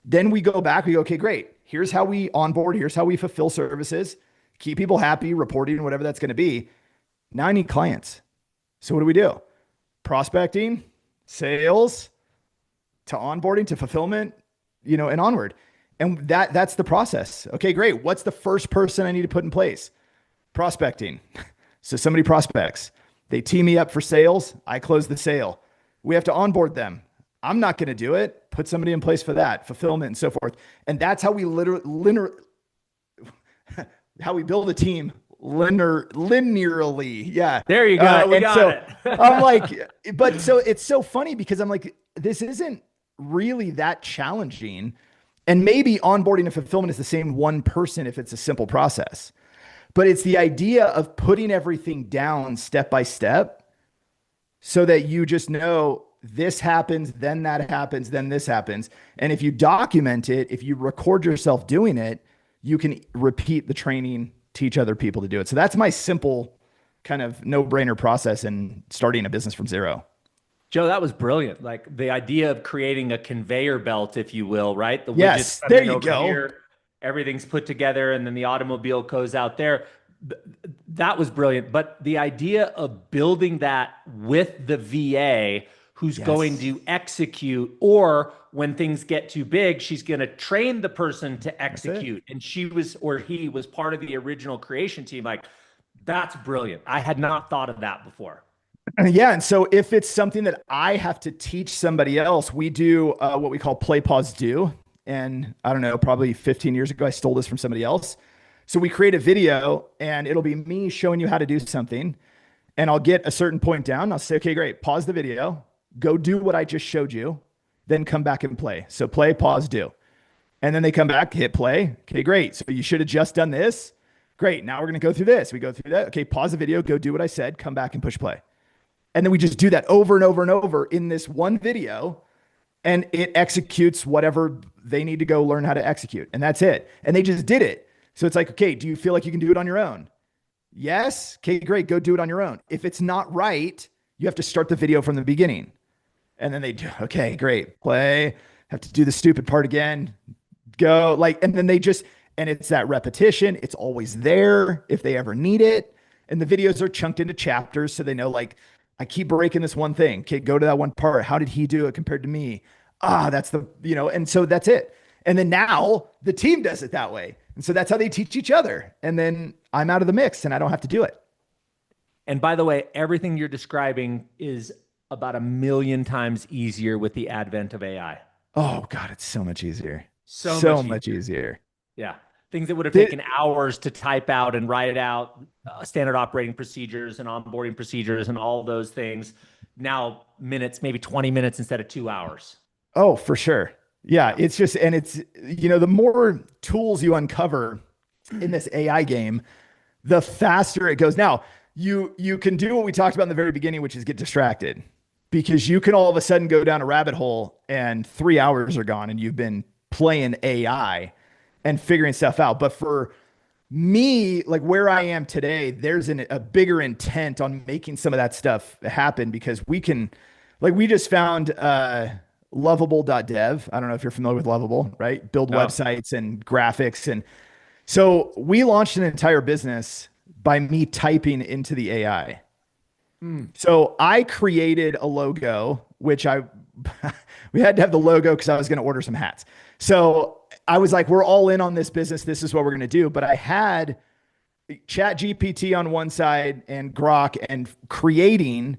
Then we go back, we go, okay, great. Here's how we onboard. Here's how we fulfill services, keep people happy, reporting, whatever that's going to be. Now I need clients. So what do? Prospecting, sales, to onboarding, to fulfillment, and onward. And that's the process. Okay, great. What's the first person I need to put in place? Prospecting. So somebody prospects. They team me up for sales. I close the sale. We have to onboard them. I'm not going to do it. Put somebody in place for that, fulfillment and so forth. And that's how we how we build a team linearly. Yeah. There you go. We got it. I'm like, but so it's so funny because I'm like, this isn't really that challenging. And maybe onboarding and fulfillment is the same one person if it's a simple process. But it's the idea of putting everything down step by step so that you just know this happens, then that happens, then this happens. And if you document it, if you record yourself doing it, you can repeat the training, teach other people to do it. So that's my simple kind of no-brainer process in starting a business from zero. Joe, that was brilliant. Like the idea of creating a conveyor belt, if you will, right? The yes, there you go. Here, everything's put together and then the automobile goes out there. That was brilliant. But the idea of building that with the VA who's going to execute, or when things get too big, she's going to train the person to execute. And he was part of the original creation team. Like, that's brilliant. I had not thought of that before. Yeah. And so if it's something that I have to teach somebody else, we do what we call play, pause, do. And I don't know, probably 15 years ago, I stole this from somebody else. So we create a video and it'll be me showing you how to do something. And I'll get a certain point down. I'll say, okay, great. Pause the video. Go do what I just showed you. Then come back and play. So play, pause, do. And then they come back, hit play. Okay, great. So you should have just done this. Great. Now we're going to go through this. We go through that. Okay. Pause the video, go do what I said, come back and push play. And then we just do that over and over and over in this one video, and it executes whatever they need to go learn how to execute. And that's it. And they just did it. So it's like, okay, do you feel like you can do it on your own? Yes. Okay, great. Go do it on your own. If it's not right, you have to start the video from the beginning. And then they do, okay, great. Play. Have to do the stupid part again. Go. Like, and then they just, and it's that repetition. It's always there if they ever need it. And the videos are chunked into chapters. So they know, like, I keep breaking this one thing. Okay, go to that one part. How did he do it compared to me? That's the, and so that's it. And then now the team does it that way. And so that's how they teach each other. And then I'm out of the mix and I don't have to do it. And by the way, everything you're describing is about 1,000,000 times easier with the advent of AI. Oh God, it's so much easier. So much easier. Yeah. Things that would have taken hours to type out and write out, standard operating procedures and onboarding procedures and all those things. Now minutes, maybe 20 minutes instead of 2 hours. Oh, for sure. Yeah. It's just, and it's, the more tools you uncover in this AI game, the faster it goes. Now you can do what we talked about in the very beginning, which is get distracted, because you can all of a sudden go down a rabbit hole and 3 hours are gone and you've been playing AI and figuring stuff out. But for me, like where I am today, there's a bigger intent on making some of that stuff happen, because we can, like, we just found lovable.dev. I don't know if you're familiar with Lovable, right? Build websites and graphics. And so we launched an entire business by me typing into the AI. So I created a logo, which we had to have the logo because I was going to order some hats. So I was like, we're all in on this business. This is what we're going to do. But I had ChatGPT on one side and Grok, and creating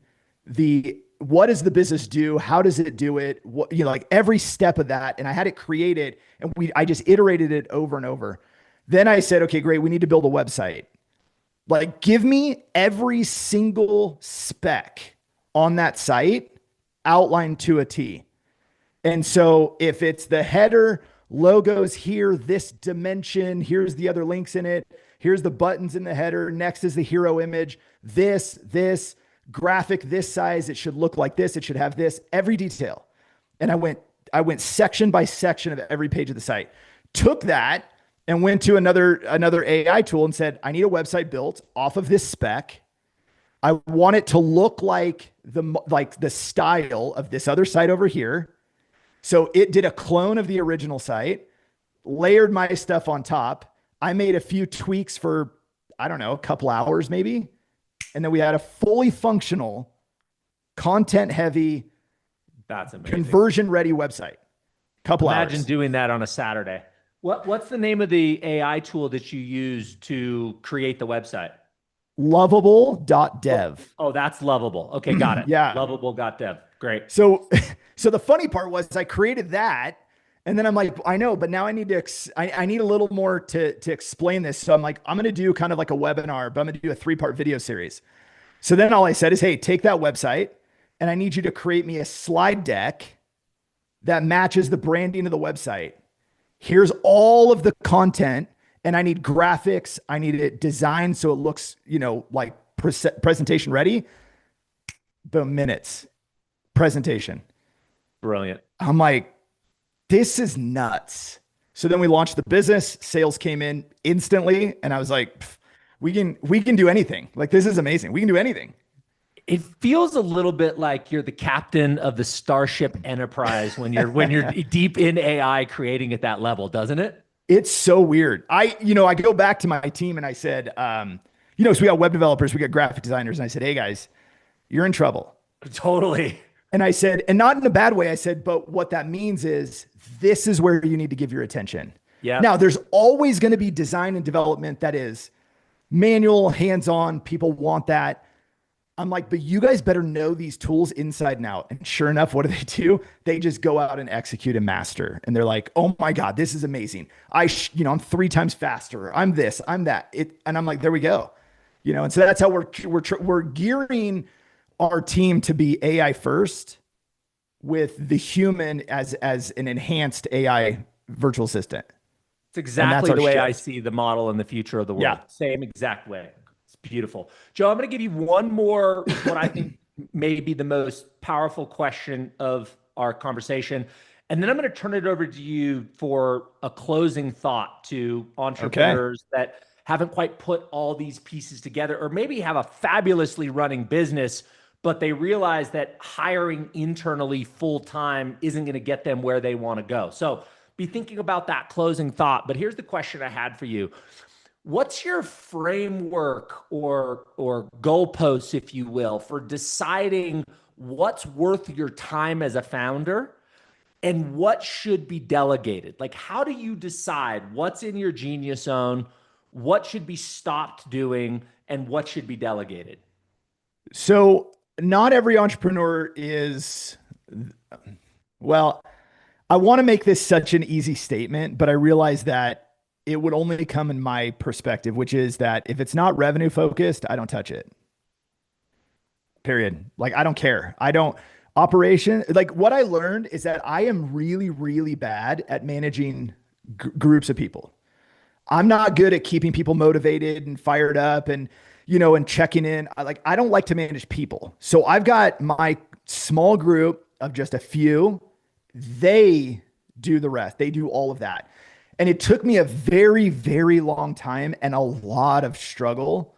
what does the business do? How does it do it? What, like every step of that. And I had it created, and I just iterated it over and over. Then I said, okay, great. We need to build a website. Like, give me every single spec on that site outlined to a T. And so if it's the header, logos here, this dimension, here's the other links in it, here's the buttons in the header, next is the hero image, this graphic, this size, it should look like this, it should have this, every detail. And I went section by section of every page of the site, took that and went to another AI tool and said, I need a website built off of this spec. I want it to look like the style of this other site over here. So it did a clone of the original site, layered my stuff on top. I made a few tweaks for, I don't know, a couple hours maybe. And then we had a fully functional, content heavy, that's amazing, conversion ready website. Imagine doing that on a Saturday. What's the name of the AI tool that you use to create the website? Lovable.dev. Oh, that's Lovable. Okay, got it. Yeah. Lovable.dev. Great. So the funny part was I created that, and then I'm like, I know, but now I need to, I need a little more to explain this. So I'm like, I'm going to do kind of like a webinar, but I'm going to do a 3-part video series. So then all I said is, hey, take that website and I need you to create me a slide deck that matches the branding of the website. Here's all of the content, and I need graphics. I need it designed so it looks, like presentation ready. Boom, minutes. Presentation. Brilliant. I'm like, this is nuts. So then we launched the business. Sales came in instantly, and I was like, we can do anything. Like, this is amazing. We can do anything. It feels a little bit like you're the captain of the Starship Enterprise when you're deep in AI creating at that level, doesn't it? It's so weird. I go back to my team and I said, so we got web developers, we got graphic designers, and I said, hey guys, you're in trouble. Totally. And I said, and not in a bad way, I said, but what that means is this is where you need to give your attention. Yeah. Now there's always going to be design and development that is manual, hands-on. People want that. I'm like, but you guys better know these tools inside and out. And sure enough, what do? They just go out and execute and master. And they're like, oh my God, this is amazing. I'm 3 times faster. I'm this, I'm that. And I'm like, there we go. And so that's how we're gearing our team to be AI first, with the human as an enhanced AI virtual assistant. It's And that's exactly our the way I shift. see the model in the future of the world. Yeah. Same exact way. It's beautiful. Joe, I'm going to give you one more, what I think may be the most powerful question of our conversation. And then I'm going to turn it over to you for a closing thought to Okay. entrepreneurs that haven't quite put all these pieces together, or maybe have a fabulously running business, but they realize that hiring internally full time isn't going to get them where they want to go. So, be thinking about that closing thought. But here's the question I had for you. What's your framework or goalposts, if you will, for deciding what's worth your time as a founder and what should be delegated? Like, how do you decide what's in your genius zone, what should be stopped doing, and what should be delegated? So not every entrepreneur is, well, I want to make this such an easy statement, but I realize that it would only come in my perspective, which is that if it's not revenue focused, I don't touch it. Period. Like, I don't care. I don't operation. Like, what I learned is that I am really, really bad at managing groups of people. I'm not good at keeping people motivated and fired up and, and checking in. I don't like to manage people. So I've got my small group of just a few. They do the rest. They do all of that. And it took me a very, very long time and a lot of struggle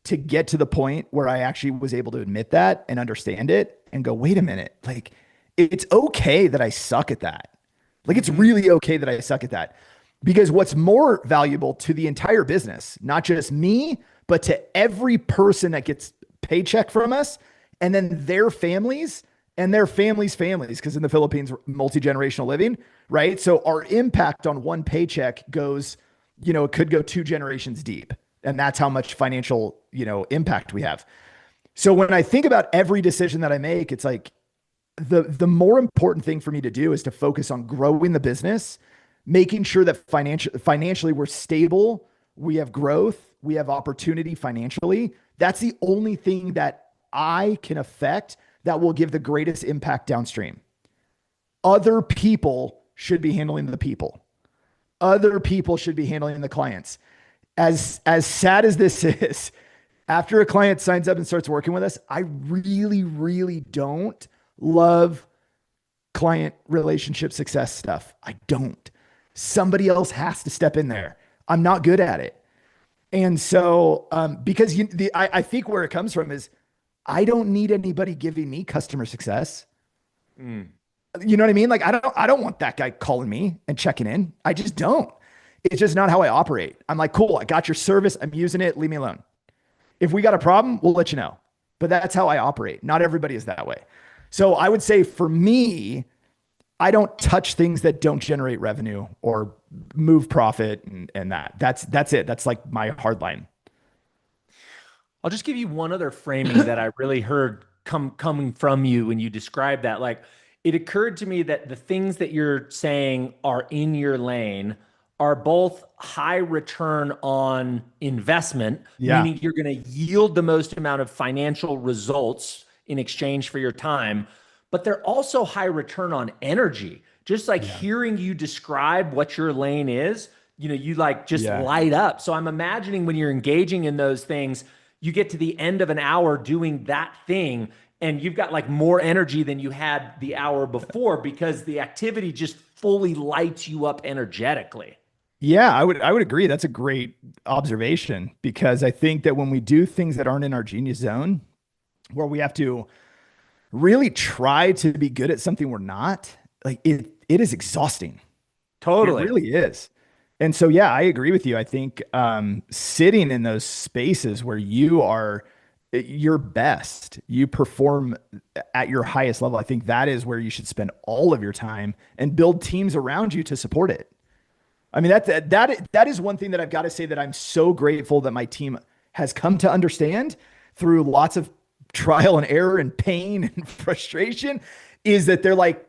to get to the point where I actually was able to admit that and understand it and go, wait a minute. Like, it's okay that I suck at that. Like, it's really okay that I suck at that. Because what's more valuable to the entire business, not just me, but to every person that gets paycheck from us, and then their families and their families, because in the Philippines, multi-generational living, right? So our impact on one paycheck goes, it could go 2 generations deep. And that's how much financial, impact we have. So when I think about every decision that I make, it's like the more important thing for me to do is to focus on growing the business, making sure that financially we're stable, we have growth, we have opportunity financially. That's the only thing that I can affect that will give the greatest impact downstream. Other people should be handling the people. Other people should be handling the clients. As sad as this is, after a client signs up and starts working with us, I really, really don't love client relationship success stuff. I don't. Somebody else has to step in there. I'm not good at it. And so, because I think where it comes from is I don't need anybody giving me customer success. Mm. You know what I mean? Like, I don't want that guy calling me and checking in. I just don't. It's just not how I operate. I'm like, cool, I got your service. I'm using it. Leave me alone. If we got a problem, we'll let you know. But that's how I operate. Not everybody is that way. So I would say for me, I don't touch things that don't generate revenue or move profit and that. That's it. That's like my hard line. I'll just give you one other framing that I really heard coming from you when you described that. Like, it occurred to me that the things that you're saying are in your lane are both high return on investment, Yeah. meaning you're going to yield the most amount of financial results in exchange for your time, but they're also high return on energy. Just like hearing you describe what your lane is, you like just light up. So I'm imagining when you're engaging in those things, you get to the end of an hour doing that thing and you've got like more energy than you had the hour before because the activity just fully lights you up energetically. Yeah, I would agree. That's a great observation because I think that when we do things that aren't in our genius zone, where we have to really try to be good at something we're not, like it is exhausting. It Totally. really is. And so, yeah, I agree with you. I think sitting in those spaces where you are your best, you perform at your highest level, I think that is where you should spend all of your time and build teams around you to support it. I mean, that is one thing that I've got to say that I'm so grateful that my team has come to understand through lots of trial and error and pain and frustration is that they're like,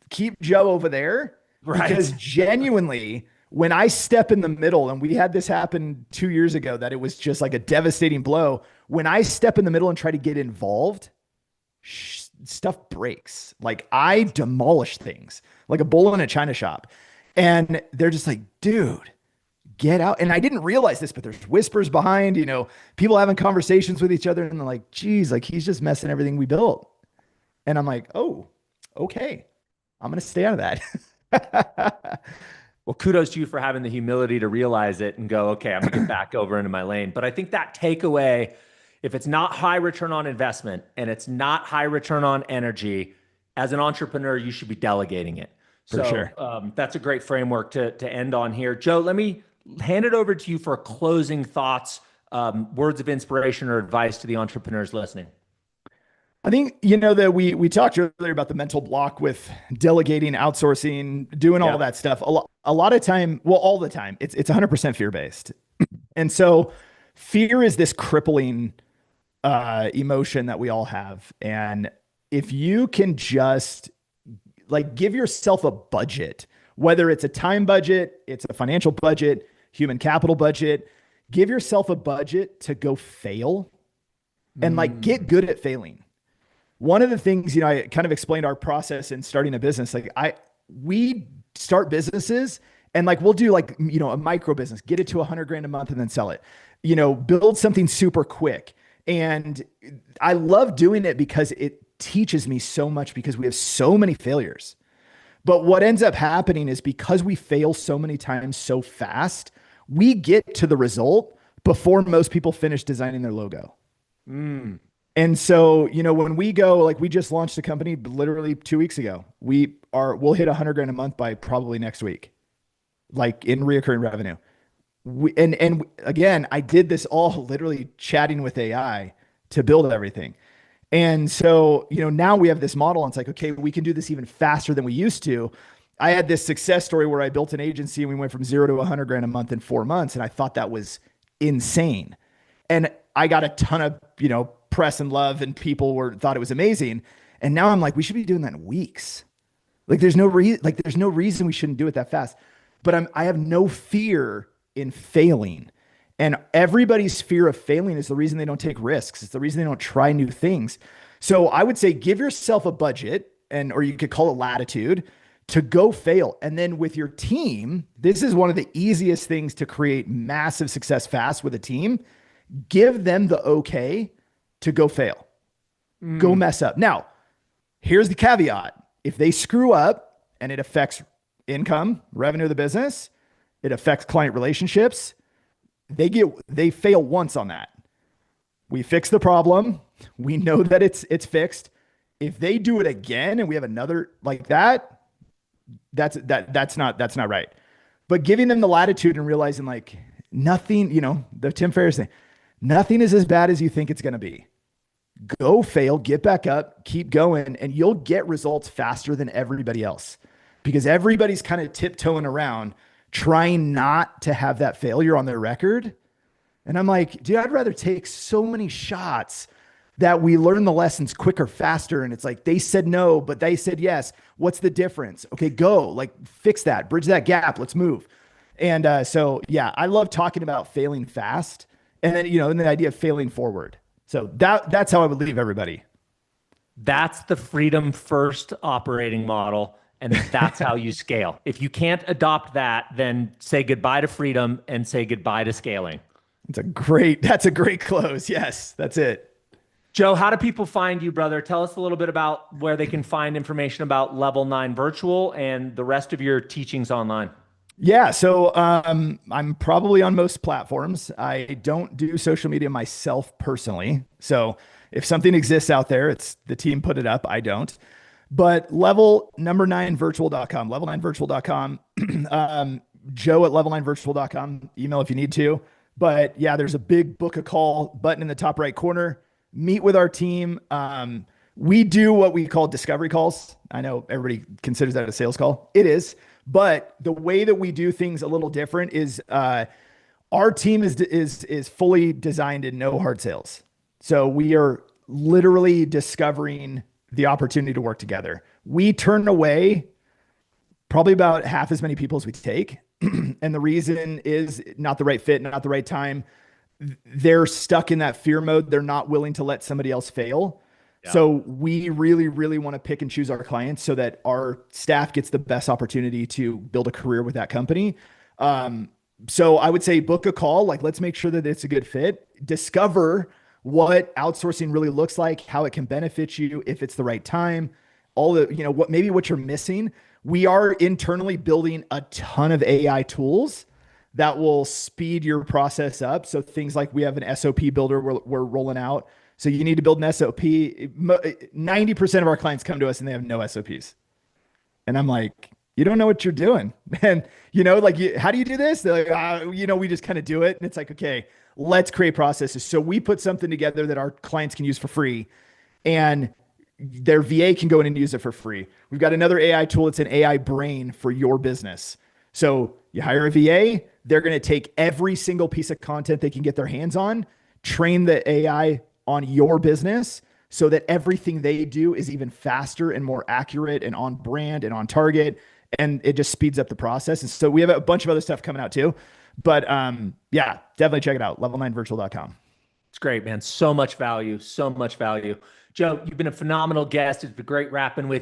keep Joe over there. Right. Because genuinely, when I step in the middle, and we had this happen 2 years ago, that it was just like a devastating blow. When I step in the middle and try to get involved, stuff breaks. Like I demolish things like a bull in a china shop. And they're just like, dude, get out. And I didn't realize this, but there's whispers behind, people having conversations with each other. And they're like, geez, like he's just messing everything we built. And I'm like, oh, okay. I'm going to stay out of that. Well, kudos to you for having the humility to realize it and go, okay, I'm gonna get back over into my lane. But I think that takeaway, if it's not high return on investment and it's not high return on energy, as an entrepreneur, you should be delegating it. For sure. That's a great framework to end on here. Joe, let me hand it over to you for closing thoughts, words of inspiration or advice to the entrepreneurs listening. I think, that we talked earlier about the mental block with delegating, outsourcing, doing all that stuff. A lot of time, well, all the time, it's 100% fear-based. And so fear is this crippling emotion that we all have. And if you can just like give yourself a budget, whether it's a time budget, it's a financial budget, human capital budget, give yourself a budget to go fail and like get good at failing. One of the things, I kind of explained our process in starting a business. Like we start businesses and like, we'll do like, a micro business, get it to 100 grand a month and then sell it, build something super quick. And I love doing it because it teaches me so much because we have so many failures. But what ends up happening is because we fail so many times so fast, we get to the result before most people finish designing their logo. And so, when we go, like we just launched a company literally 2 weeks ago, we'll hit 100 grand a month by probably next week, like in reoccurring revenue. And again, I did this all literally chatting with AI to build everything. And so, now we have this model and it's like, okay, we can do this even faster than we used to. I had this success story where I built an agency and we went from 0 to 100 grand a month in 4 months. And I thought that was insane. And I got a ton of, press and love and people thought it was amazing. And now I'm like, we should be doing that in weeks. Like there's no reason we shouldn't do it that fast. But I have no fear in failing. And everybody's fear of failing is the reason they don't take risks. It's the reason they don't try new things. So I would say give yourself a budget or you could call it latitude to go fail. And then with your team, this is one of the easiest things to create massive success fast with a team. Give them the okay to go fail, go mess up. Now, here's the caveat. If they screw up and it affects income, revenue of the business, it affects client relationships, they fail once on that. We fix the problem. We know that it's fixed. If they do it again and we have another like that, that's not right. But giving them the latitude and realizing like nothing, the Tim Ferriss thing, nothing is as bad as you think it's going to be. Go fail, get back up, keep going, and you'll get results faster than everybody else because everybody's kind of tiptoeing around trying not to have that failure on their record. And I'm like, dude, I'd rather take so many shots that we learn the lessons quicker, faster. And it's like, they said no, but they said yes. What's the difference? Okay, go, like fix that, bridge that gap. Let's move. And so, yeah, I love talking about failing fast and then, and the idea of failing forward. So that's how I would leave everybody. That's the freedom first operating model. And that's how you scale. If you can't adopt that, then say goodbye to freedom and say goodbye to scaling. That's a great close. Yes, that's it. Joe, how do people find you, brother? Tell us a little bit about where they can find information about Level 9 Virtual and the rest of your teachings online. Yeah. So I'm probably on most platforms. I don't do social media myself personally. So if something exists out there, it's the team put it up. I don't. But level9virtual.com, level9virtual.com, Joe at level9virtual.com, email if you need to. But yeah, there's a big book a call button in the top right corner. Meet with our team. We do what we call discovery calls. I know everybody considers that a sales call. It is. But the way that we do things a little different is our team is fully designed in no hard sales. So we are literally discovering the opportunity to work together. We turn away probably about half as many people as we take. And the reason is not the right fit, not the right time. They're stuck in that fear mode. They're not willing to let somebody else fail. Yeah. So we really, really want to pick and choose our clients so that our staff gets the best opportunity to build a career with that company. Um, so I would say book a call. Like, let's make sure that it's a good fit. Discover what outsourcing really looks like, how it can benefit you, if it's the right time, all the, what you're missing. We are internally building a ton of AI tools that will speed your process up. So things like we have an SOP builder we're rolling out. So you need to build an SOP. 90% of our clients come to us and they have no SOPs. And I'm like, you don't know what you're doing. And, how do you do this? They're like, we just kind of do it. And it's like, okay, let's create processes. So we put something together that our clients can use for free, and their VA can go in and use it for free. We've got another AI tool. It's an AI brain for your business. So you hire a VA, they're going to take every single piece of content they can get their hands on, train the AI on your business so that everything they do is even faster and more accurate and on brand and on target. And it just speeds up the process. And so we have a bunch of other stuff coming out too. But yeah, definitely check it out. level9virtual.com. It's great, man. So much value. So much value. Joe, you've been a phenomenal guest. It's been great rapping with you.